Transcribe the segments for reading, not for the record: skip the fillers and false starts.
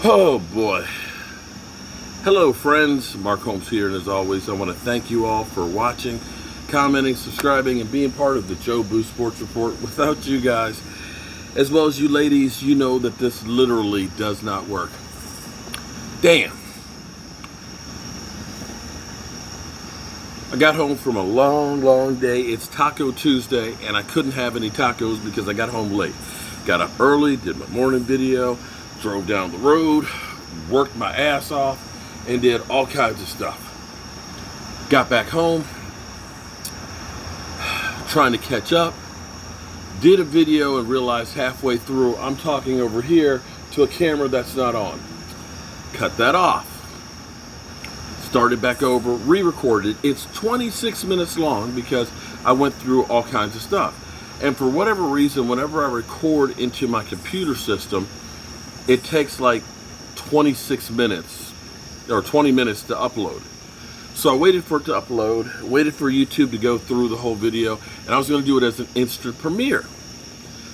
Oh boy. Hello friends, Mark Holmes here, and as always I want to thank you all for watching, commenting, subscribing, and being part of the Joe Boo Sports Report. Without you guys, as well as you ladies, you know that this literally does not work. Damn. I got home from a long day. It's Taco Tuesday, and I couldn't have any tacos because I got home late. Got up early, did my morning video, drove down the road, worked my ass off, and did all kinds of stuff. Got back home, trying to catch up, did a video and realized halfway through I'm talking over here to a camera that's not on. Cut that off. Started back over, re-recorded. It's 26 minutes long because I went through all kinds of stuff. And for whatever reason, whenever I record into my computer system, it takes like 26 minutes or 20 minutes to upload it. So I waited for it to upload, waited for YouTube to go through the whole video, and I was going to do it as an instant premiere.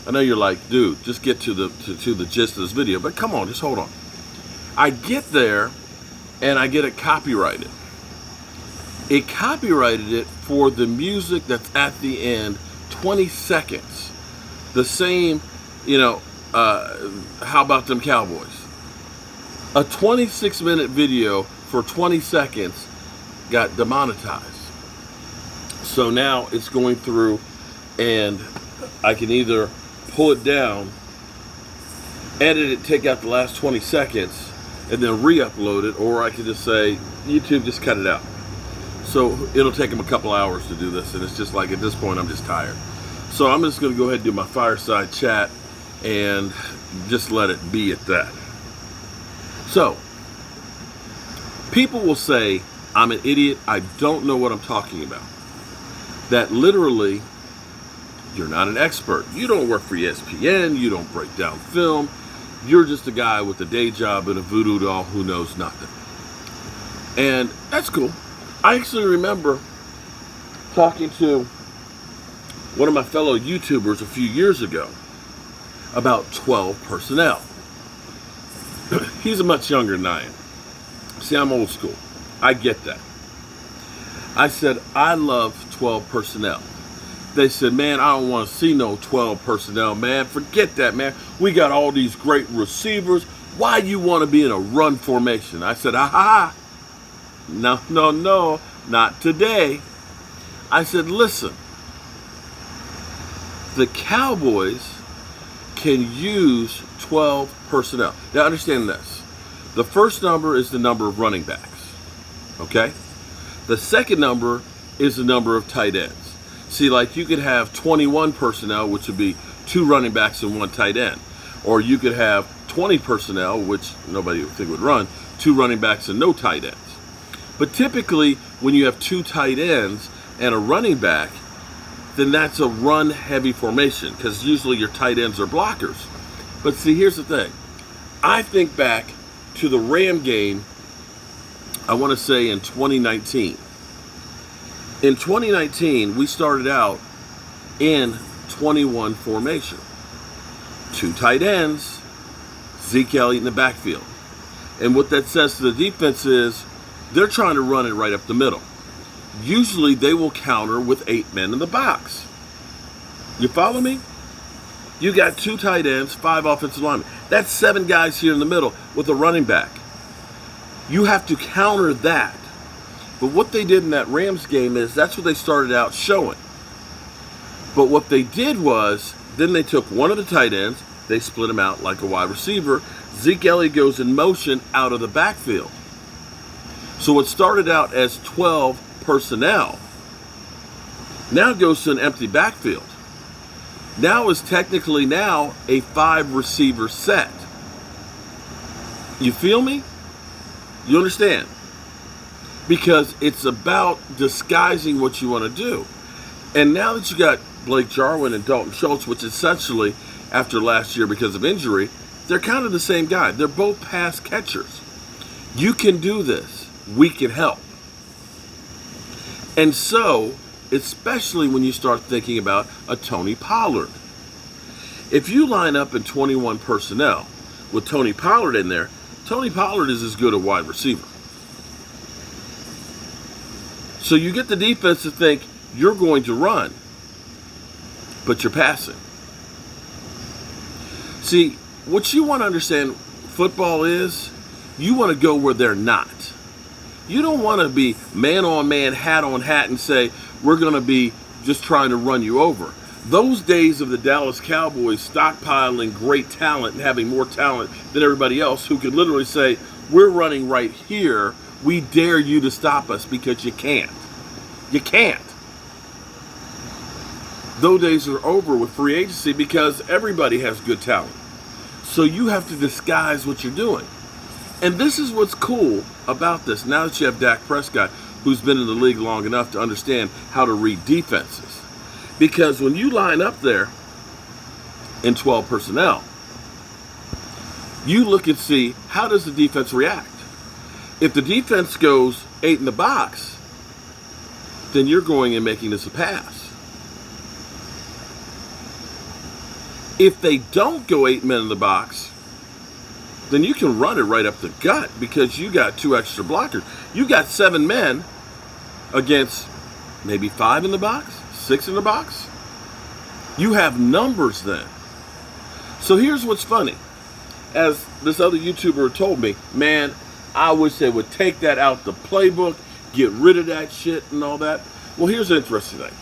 I know you're like, dude, just get to the gist of this video, but come on, just hold on. I get there and I get it copyrighted. It copyrighted it for the music that's at the end, 20 seconds. The same, how about them Cowboys? A 26-minute video for 20 seconds got demonetized. So now it's going through, and I can either pull it down, edit it, take out the last 20 seconds, and then re-upload it, or I can just say, YouTube, just cut it out. So it'll take them a couple hours to do this, and it's just like, at this point, I'm just tired. So I'm just gonna go ahead and do my fireside chat and just let it be at that. So, people will say, I'm an idiot, I don't know what I'm talking about. That literally, you're not an expert. You don't work for ESPN, you don't break down film, you're just a guy with a day job and a voodoo doll who knows nothing. And that's cool. I actually remember talking to one of my fellow YouTubers a few years ago about 12 personnel. He's much younger than I am. See, I'm old school. I get that. I said, I love 12 personnel. They said, man, I don't want to see no 12 personnel, man. Forget that, man. We got all these great receivers. Why you want to be in a run formation? I said, aha. No, not today. I said, listen, the Cowboys can use 12 personnel. Now understand this. The first number is the number of running backs, okay? The second number is the number of tight ends. See, like you could have 21 personnel, which would be 2 running backs and 1 tight end. Or you could have 20 personnel, which nobody would think would run, 2 running backs and no tight ends. But typically, when you have 2 tight ends and a running back, then that's a run-heavy formation, because usually your tight ends are blockers. But see, here's the thing. I think back to the Ram game, I want to say in 2019. In 2019, we started out in 21 formation. 2 tight ends, Zeke Elliott in the backfield. And what that says to the defense is they're trying to run it right up the middle. Usually they will counter with 8 men in the box. You follow me? You got 2 tight ends, 5 offensive linemen. That's 7 guys here in the middle with a running back. You have to counter that. But what they did in that Rams game is that's what they started out showing. But what they did was, then they took one of the tight ends, they split him out like a wide receiver. Zeke Elliott goes in motion out of the backfield. So what started out as 12 personnel now goes to an empty backfield. Now is technically now a 5 receiver set. You feel me? You understand? Because it's about disguising what you want to do. And now that you got Blake Jarwin and Dalton Schultz, which essentially, after last year because of injury, they're kind of the same guy. They're both pass catchers. You can do this. We can help. And so, especially when you start thinking about a Tony Pollard. If you line up in 21 personnel with Tony Pollard in there, Tony Pollard is as good a wide receiver. So you get the defense to think you're going to run, but you're passing. See, what you want to understand football is, you want to go where they're not. You don't want to be man on man, hat on hat, and say, we're going to be just trying to run you over. Those days of the Dallas Cowboys stockpiling great talent and having more talent than everybody else, who could literally say, we're running right here, we dare you to stop us, because you can't. You can't. Those days are over with free agency, because everybody has good talent. So you have to disguise what you're doing. And this is what's cool about this, now that you have Dak Prescott, who's been in the league long enough to understand how to read defenses. Because when you line up there in 12 personnel, you look and see, how does the defense react? If the defense goes 8 in the box, then you're going and making this a pass. If they don't go 8 men in the box, then you can run it right up the gut, because you got 2 extra blockers. You got 7 men against maybe 5 in the box, 6 in the box. You have numbers then. So here's what's funny. As this other YouTuber told me, man, I wish they would take that out the playbook, get rid of that shit and all that. Well, here's the interesting thing.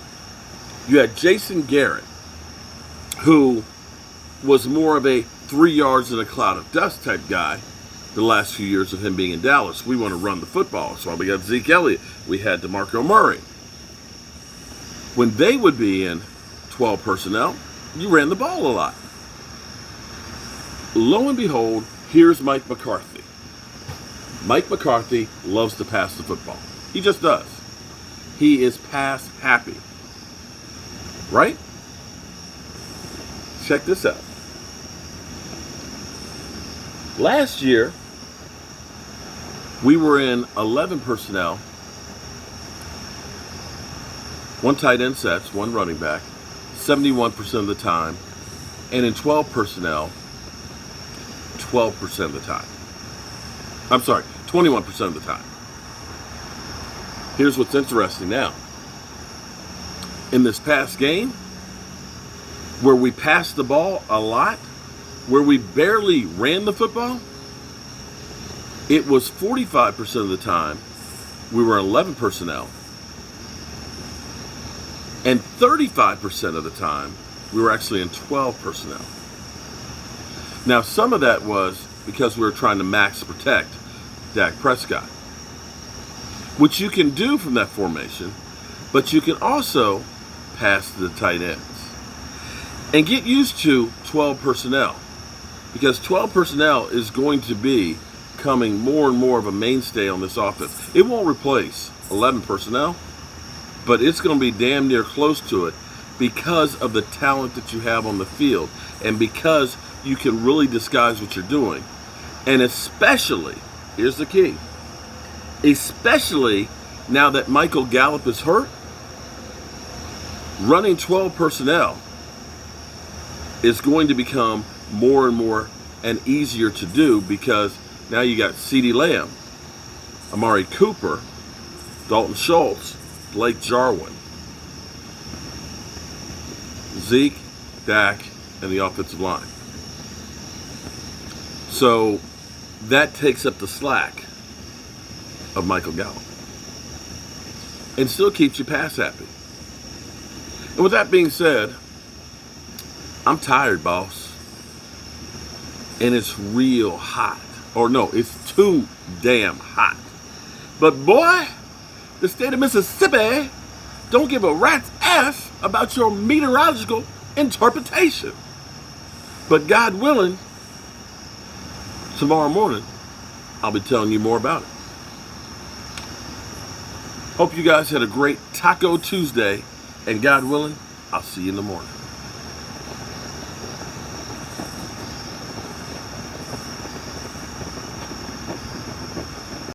You had Jason Garrett, who was more of a 3 yards in a cloud of dust type guy the last few years of him being in Dallas. We want to run the football. That's why we got Zeke Elliott. We had DeMarco Murray. When they would be in 12 personnel, you ran the ball a lot. Lo and behold, here's Mike McCarthy. Mike McCarthy loves to pass the football. He just does. He is pass happy. Right? Check this out. Last year, we were in 11 personnel, 1 tight end sets, 1 running back, 71% of the time, and in 12 personnel, 12% of the time. I'm sorry, 21% of the time. Here's what's interesting now. In this past game, where we passed the ball a lot, where we barely ran the football, it was 45% of the time we were in 11 personnel, and 35% of the time we were actually in 12 personnel. Now, some of that was because we were trying to max protect Dak Prescott, which you can do from that formation, but you can also pass to the tight ends. And get used to 12 personnel, because 12 personnel is going to be becoming more and more of a mainstay on this offense. It won't replace 11 personnel, but it's going to be damn near close to it, because of the talent that you have on the field, and because you can really disguise what you're doing. And especially, here's the key, especially now that Michael Gallop is hurt, running 12 personnel is going to become more and more and easier to do, because now you got CeeDee Lamb, Amari Cooper, Dalton Schultz, Blake Jarwin, Zeke, Dak, and the offensive line. So that takes up the slack of Michael Gallop and still keeps you pass happy. And with that being said, I'm tired, boss. And it's real hot. Or no, it's too damn hot. But boy, the state of Mississippi don't give a rat's ass about your meteorological interpretation. But God willing, tomorrow morning, I'll be telling you more about it. Hope you guys had a great Taco Tuesday. And God willing, I'll see you in the morning.